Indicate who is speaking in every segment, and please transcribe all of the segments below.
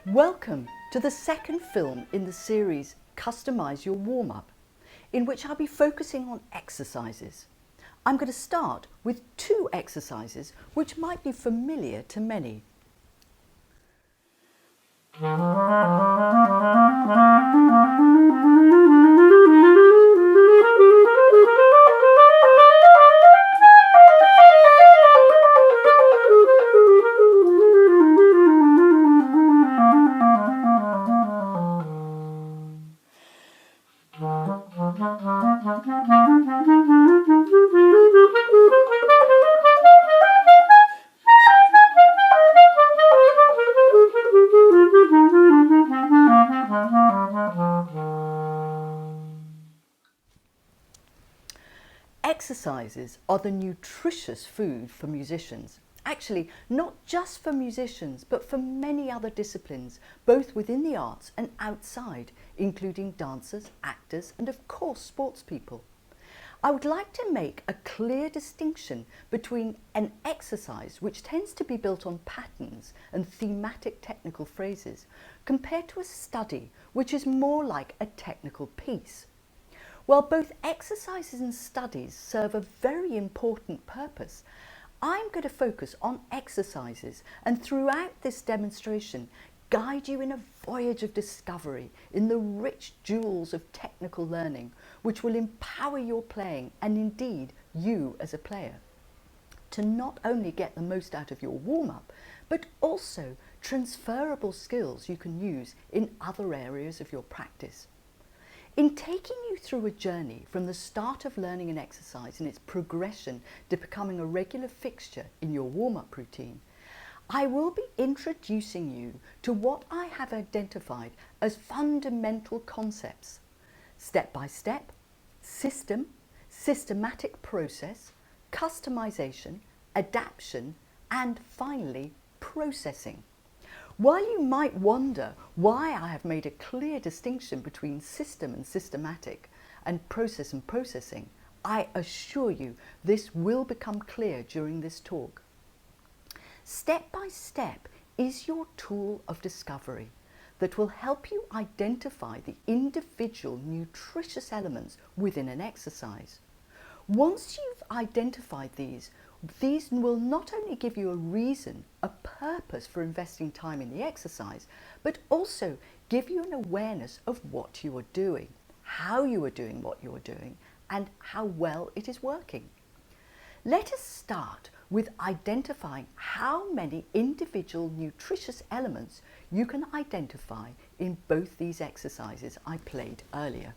Speaker 1: Welcome to the second film in the series Customise Your Warm-Up, in which I'll be focusing on exercises. I'm going to start with two exercises which might be familiar to many. Exercises are the nutritious food for musicians. Actually, not just for musicians, but for many other disciplines, both within the arts and outside, including dancers, actors, and of course sports people. I would like to make a clear distinction between an exercise which tends to be built on patterns and thematic technical phrases, compared to a study which is more like a technical piece. While both exercises and studies serve a very important purpose, I'm going to focus on exercises and throughout this demonstration guide you in a voyage of discovery in the rich jewels of technical learning which will empower your playing and indeed you as a player to not only get the most out of your warm-up but also transferable skills you can use in other areas of your practice. In taking you through a journey from the start of learning an exercise and its progression to becoming a regular fixture in your warm-up routine, I will be introducing you to what I have identified as fundamental concepts: step by step, system, systematic process, customization, adaptation, and finally processing. While you might wonder why I have made a clear distinction between system and systematic and processing, I assure you this will become clear during this talk. Step by step is your tool of discovery that will help you identify the individual nutritious elements within an exercise. Once you've identified these will not only give you a reason, a purpose for investing time in the exercise, but also give you an awareness of what you are doing, how you are doing what you are doing, and how well it is working. Let us start with identifying how many individual nutritious elements you can identify in both these exercises I played earlier.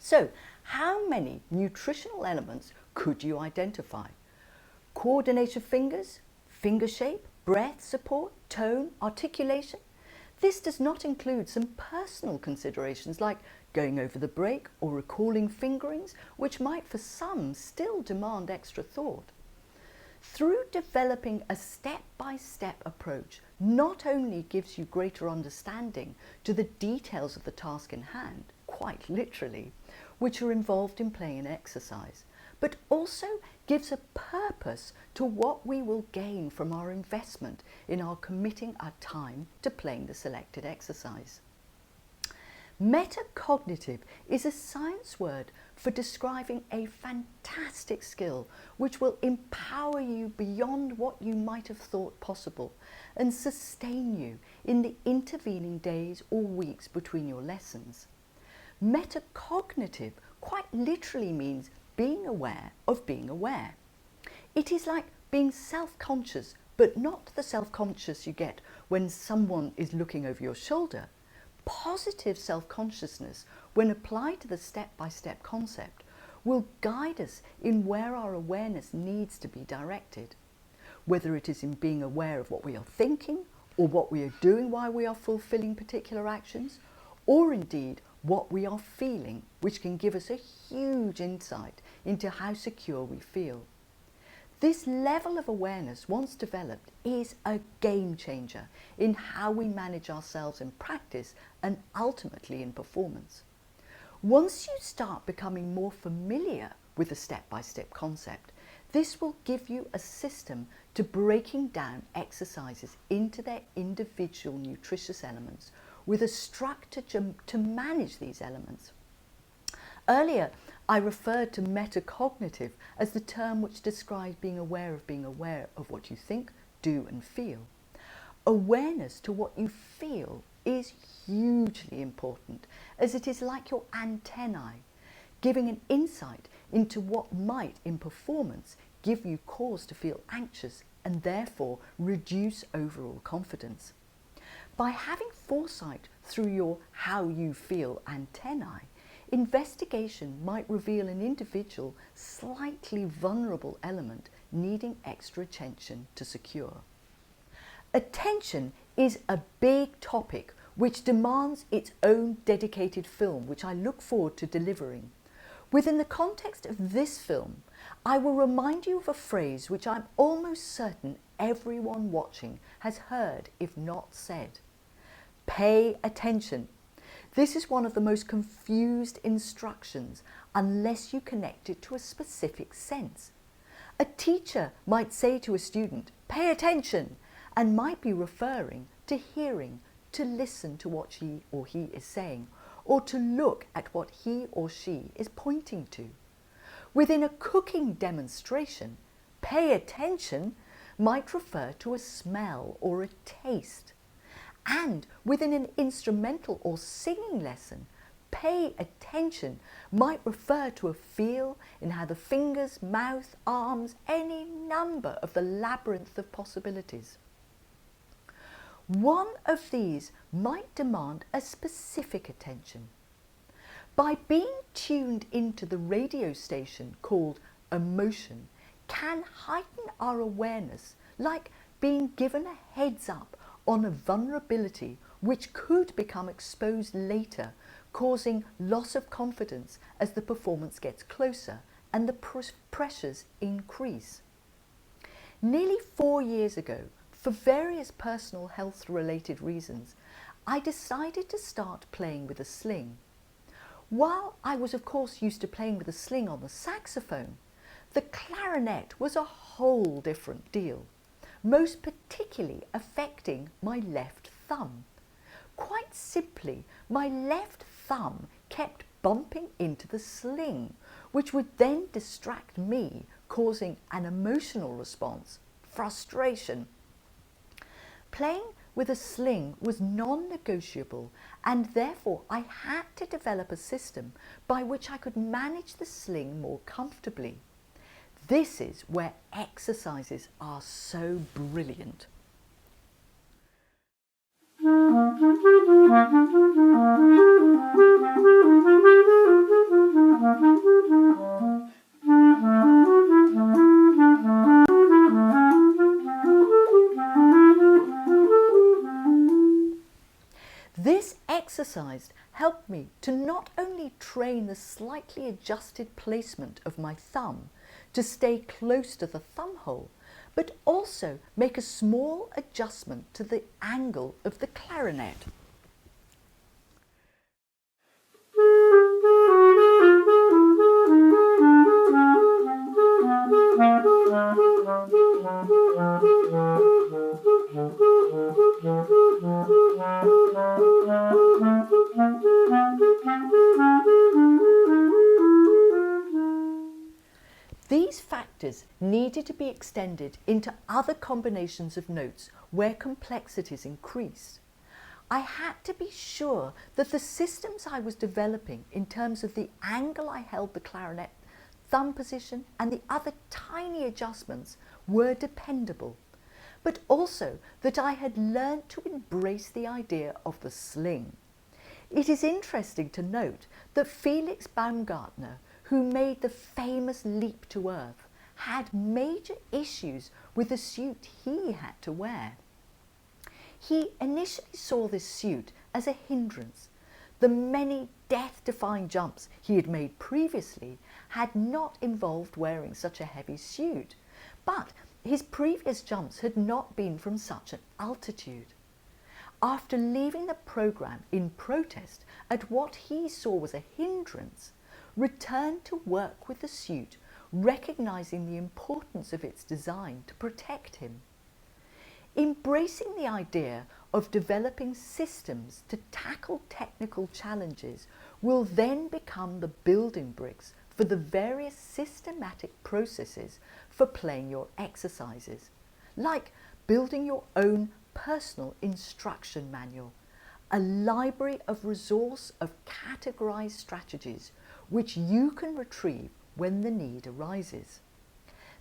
Speaker 1: So, how many nutritional elements could you identify? Coordination of fingers, finger shape, breath support, tone, articulation. This does not include some personal considerations like going over the break or recalling fingerings, which might for some still demand extra thought. Through developing a step-by-step approach not only gives you greater understanding to the details of the task in hand, quite literally, which are involved in playing an exercise, but also gives a purpose to what we will gain from our investment in our committing our time to playing the selected exercise. Metacognitive is a science word for describing a fantastic skill which will empower you beyond what you might have thought possible and sustain you in the intervening days or weeks between your lessons. Metacognitive quite literally means being aware of being aware. It is like being self-conscious, but not the self-conscious you get when someone is looking over your shoulder, positive self-consciousness, when applied to the step-by-step concept, will guide us in where our awareness needs to be directed. Whether it is in being aware of what we are thinking, or what we are doing while we are fulfilling particular actions, or indeed what we are feeling, which can give us a huge insight into how secure we feel. This level of awareness, once developed, is a game changer in how we manage ourselves in practice and ultimately in performance. Once you start becoming more familiar with the step-by-step concept, this will give you a system to breaking down exercises into their individual nutritious elements with a structure to manage these elements. Earlier, I referred to metacognitive as the term which describes being aware of what you think, do and feel. Awareness to what you feel is hugely important, as it is like your antennae, giving an insight into what might, in performance, give you cause to feel anxious and therefore reduce overall confidence. By having foresight through your how you feel antennae, investigation might reveal an individual slightly vulnerable element needing extra attention to secure. Attention is a big topic which demands its own dedicated film, which I look forward to delivering. Within the context of this film, I will remind you of a phrase which I'm almost certain everyone watching has heard, if not said. Pay attention. This is one of the most confused instructions unless you connect it to a specific sense. A teacher might say to a student, pay attention, and might be referring to hearing, to listen to what she or he is saying, or to look at what he or she is pointing to. Within a cooking demonstration, pay attention might refer to a smell or a taste. And within an instrumental or singing lesson, pay attention might refer to a feel in how the fingers, mouth, arms, any number of the labyrinth of possibilities. One of these might demand a specific attention. By being tuned into the radio station called emotion can heighten our awareness, like being given a heads up on a vulnerability which could become exposed later, causing loss of confidence as the performance gets closer and the pressures increase. Nearly 4 years ago, for various personal health-related reasons, I decided to start playing with a sling. While I was of course used to playing with a sling on the saxophone, the clarinet was a whole different deal, most particularly affecting my left thumb. Quite simply, my left thumb kept bumping into the sling, which would then distract me, causing an emotional response, frustration. Playing with a sling was non-negotiable, and therefore I had to develop a system by which I could manage the sling more comfortably. This is where exercises are so brilliant. This exercise helped me to not only train the slightly adjusted placement of my thumb to stay close to the thumb hole, but also make a small adjustment to the angle of the clarinet. These factors needed to be extended into other combinations of notes where complexities increased. I had to be sure that the systems I was developing in terms of the angle I held the clarinet, thumb position and the other tiny adjustments were dependable, but also that I had learned to embrace the idea of the sling. It is interesting to note that Felix Baumgartner, who made the famous leap to Earth, had major issues with the suit he had to wear. He initially saw this suit as a hindrance. The many death-defying jumps he had made previously had not involved wearing such a heavy suit, but his previous jumps had not been from such an altitude. After leaving the program in protest at what he saw was a hindrance, returned to work with the suit, recognizing the importance of its design to protect him. Embracing the idea of developing systems to tackle technical challenges will then become the building bricks for the various systematic processes for playing your exercises, like building your own personal instruction manual, a library of resource of categorized strategies which you can retrieve when the need arises.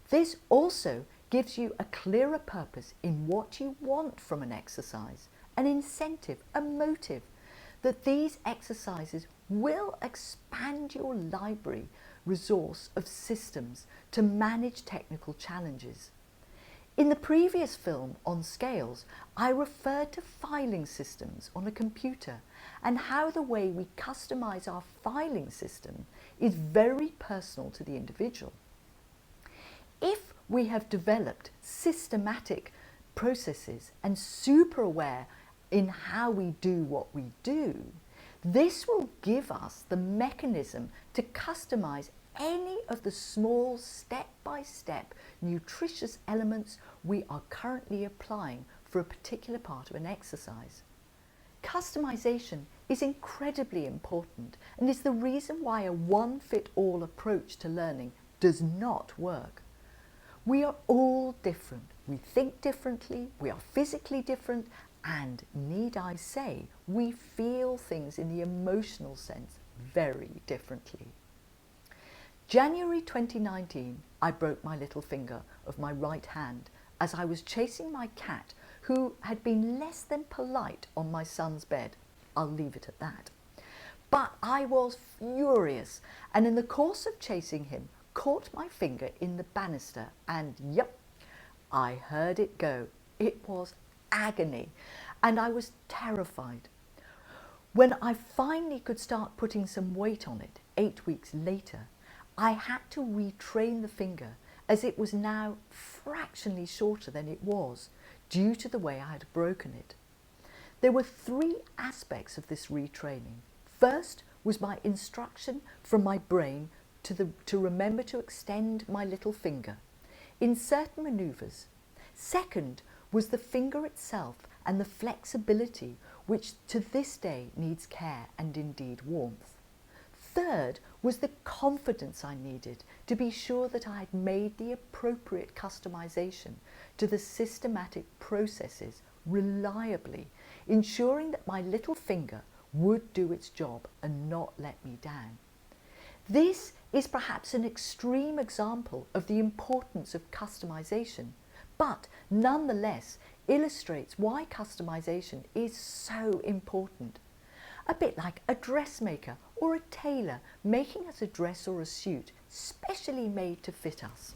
Speaker 1: This also gives you a clearer purpose in what you want from an exercise, an incentive, a motive, that these exercises will expand your library resource of systems to manage technical challenges. In the previous film on scales, I referred to filing systems on a computer and how the way we customize our filing system is very personal to the individual. If we have developed systematic processes and super aware in how we do what we do, this will give us the mechanism to customize any of the small step-by-step nutritious elements we are currently applying for a particular part of an exercise. Customization is incredibly important and is the reason why a one-fit-all approach to learning does not work. We are all different. We think differently, we are physically different, and need I say, we feel things in the emotional sense very differently. January 2019, I broke my little finger of my right hand as I was chasing my cat, who had been less than polite on my son's bed. I'll leave it at that. But I was furious, and in the course of chasing him, caught my finger in the banister, and yep, I heard it go. It was agony, and I was terrified. When I finally could start putting some weight on it 8 weeks later, I had to retrain the finger as it was now fractionally shorter than it was due to the way I had broken it. There were 3 aspects of this retraining. First was my instruction from my brain to remember to extend my little finger in certain maneuvers. Second was the finger itself and the flexibility which to this day needs care and indeed warmth. Third was the confidence I needed to be sure that I had made the appropriate customization to the systematic processes reliably, ensuring that my little finger would do its job and not let me down. This is perhaps an extreme example of the importance of customization, but nonetheless illustrates why customization is so important. A bit like a dressmaker or a tailor making us a dress or a suit specially made to fit us.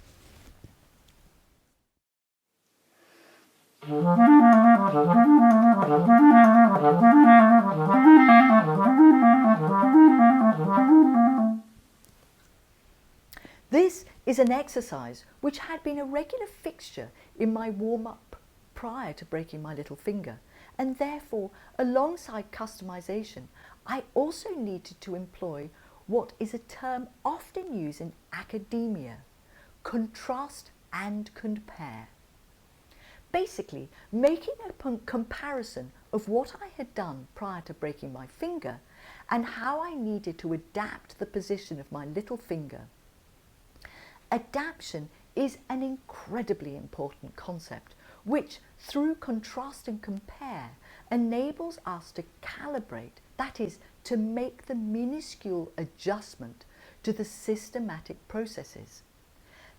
Speaker 1: This is an exercise which had been a regular fixture in my warm-up prior to breaking my little finger, and therefore, alongside customization, I also needed to employ what is a term often used in academia: contrast and compare. Basically, making a comparison of what I had done prior to breaking my finger and how I needed to adapt the position of my little finger. Adaptation is an incredibly important concept which, through contrast and compare, enables us to calibrate, that is, to make the minuscule adjustment to the systematic processes.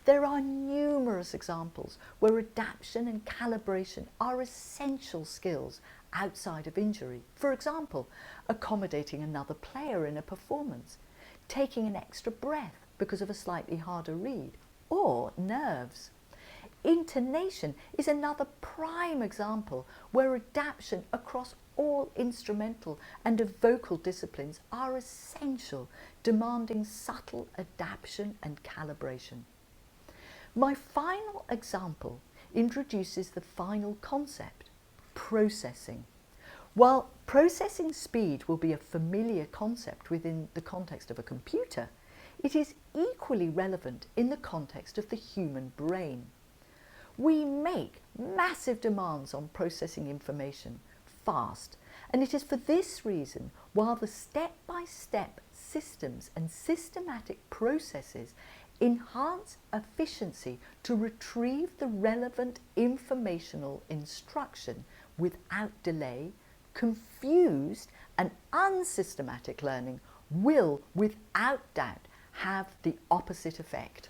Speaker 1: There are numerous examples where adaptation and calibration are essential skills outside of injury. For example, accommodating another player in a performance, taking an extra breath because of a slightly harder read, or nerves. Intonation is another prime example where adaptation across all instrumental and vocal disciplines are essential, demanding subtle adaptation and calibration. My final example introduces the final concept, processing. While processing speed will be a familiar concept within the context of a computer, it is equally relevant in the context of the human brain. We make massive demands on processing information fast, and it is for this reason while the step-by-step systems and systematic processes enhance efficiency to retrieve the relevant informational instruction without delay, confused and unsystematic learning will, without doubt, have the opposite effect.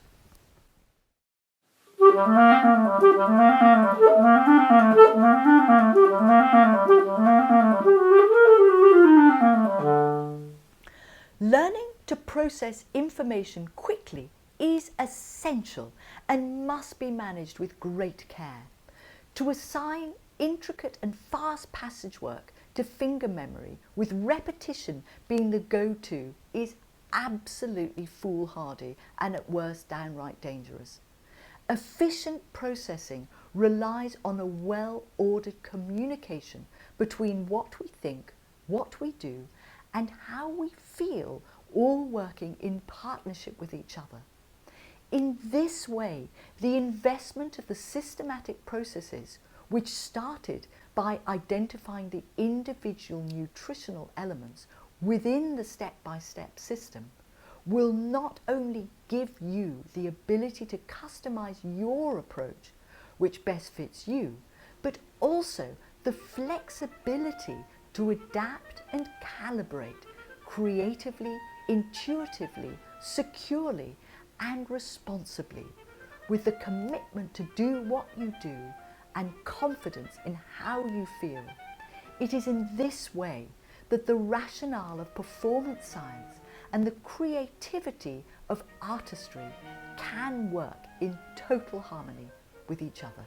Speaker 1: Learning to process information quickly is essential and must be managed with great care. To assign intricate and fast passage work to finger memory, with repetition being the go-to, is absolutely foolhardy and at worst downright dangerous. Efficient processing relies on a well-ordered communication between what we think, what we do, and how we feel, all working in partnership with each other. In this way, the investment of the systematic processes, which started by identifying the individual nutritional elements within the step-by-step system, will not only give you the ability to customize your approach, which best fits you, but also the flexibility to adapt and calibrate creatively, intuitively, securely, and responsibly, with the commitment to do what you do and confidence in how you feel. It is in this way that the rationale of performance science and the creativity of artistry can work in total harmony with each other.